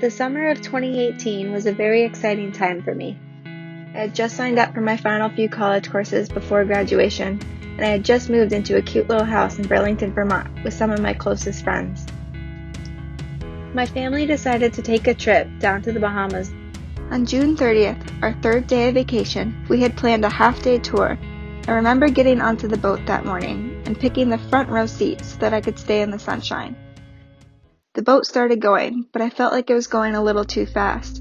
The summer of 2018 was a very exciting time for me. I had just signed up for my final few college courses before graduation, and I had just moved into a cute little house in Burlington, Vermont with some of my closest friends. My family decided to take a trip down to the Bahamas. On June 30th, our third day of vacation, we had planned a half-day tour. I remember getting onto the boat that morning and picking the front row seat so that I could stay in the sunshine. The boat started going, but I felt like it was going a little too fast.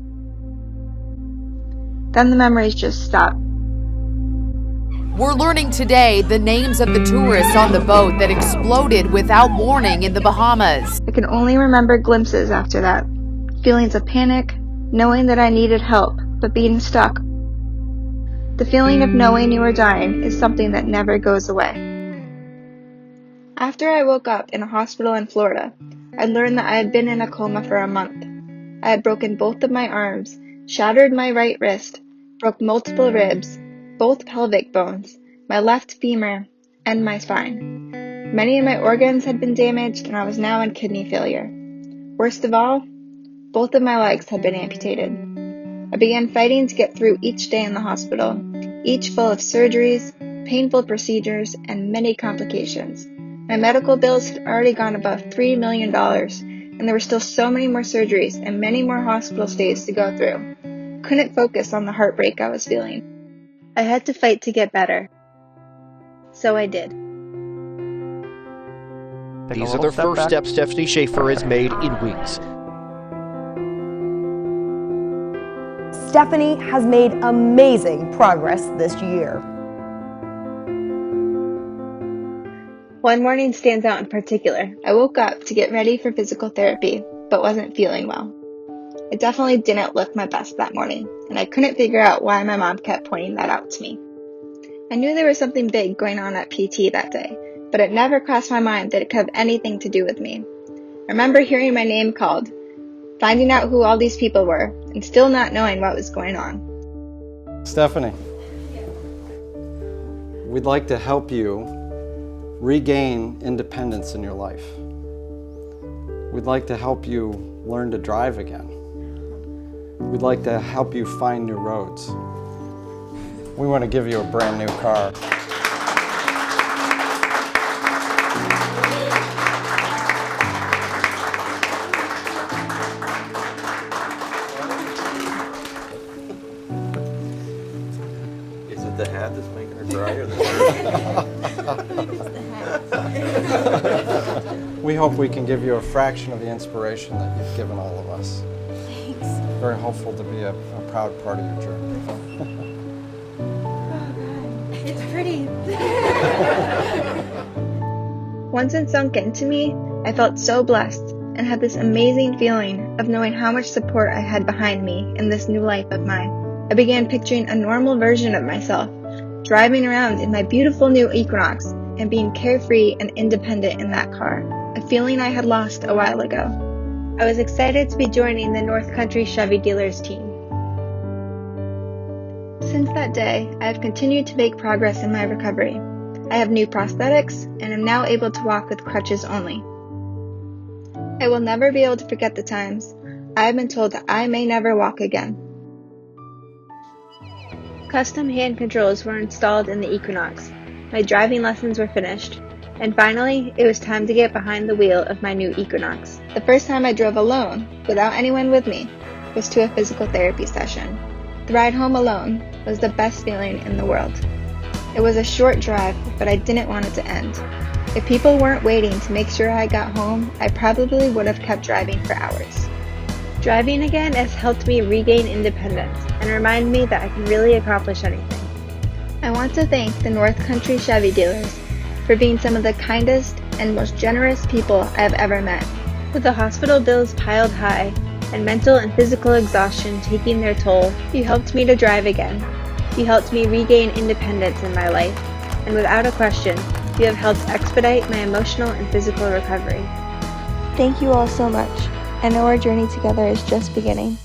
Then the memories just stopped. We're learning today the names of the tourists on the boat that exploded without warning in the Bahamas. I can only remember glimpses after that. Feelings of panic, knowing that I needed help, but being stuck. The feeling of knowing you are dying is something that never goes away. After I woke up in a hospital in Florida, I learned that I had been in a coma for a month. I had broken both of my arms, shattered my right wrist, broke multiple ribs, both pelvic bones, my left femur, and my spine. Many of my organs had been damaged, and I was now in kidney failure. Worst of all, both of my legs had been amputated. I began fighting to get through each day in the hospital, each full of surgeries, painful procedures, and many complications. My medical bills had already gone above $3 million, and there were still so many more surgeries and many more hospital stays to go through. Couldn't focus on the heartbreak I was feeling. I had to fight to get better. So I did. These are the first steps Stephanie Schaefer has made in weeks. Stephanie has made amazing progress this year. One morning stands out in particular. I woke up to get ready for physical therapy, but wasn't feeling well. I definitely didn't look my best that morning, and I couldn't figure out why my mom kept pointing that out to me. I knew there was something big going on at PT that day, but it never crossed my mind that it could have anything to do with me. I remember hearing my name called, finding out who all these people were, and still not knowing what was going on. Stephanie, we'd like to help you regain independence in your life. We'd like to help you learn to drive again. We'd like to help you find new roads. We want to give you a brand new car. Is it the hat that's making her cry or the We hope we can give you a fraction of the inspiration that you've given all of us. Thanks. Very hopeful to be a proud part of your journey. It's pretty. Once it sunk into me, I felt so blessed and had this amazing feeling of knowing how much support I had behind me in this new life of mine. I began picturing a normal version of myself, driving around in my beautiful new Equinox and being carefree and independent in that car, a feeling I had lost a while ago. I was excited to be joining the North Country Chevy dealers team. Since that day, I have continued to make progress in my recovery. I have new prosthetics and am now able to walk with crutches only. I will never be able to forget the times I have been told that I may never walk again. Custom hand controls were installed in the Equinox. My driving lessons were finished, and finally, it was time to get behind the wheel of my new Equinox. The first time I drove alone, without anyone with me, was to a physical therapy session. The ride home alone was the best feeling in the world. It was a short drive, but I didn't want it to end. If people weren't waiting to make sure I got home, I probably would have kept driving for hours. Driving again has helped me regain independence and remind me that I can really accomplish anything. I want to thank the North Country Chevy dealers for being some of the kindest and most generous people I have ever met. With the hospital bills piled high and mental and physical exhaustion taking their toll, you helped me to drive again. You helped me regain independence in my life, and without a question, you have helped expedite my emotional and physical recovery. Thank you all so much. I know our journey together is just beginning.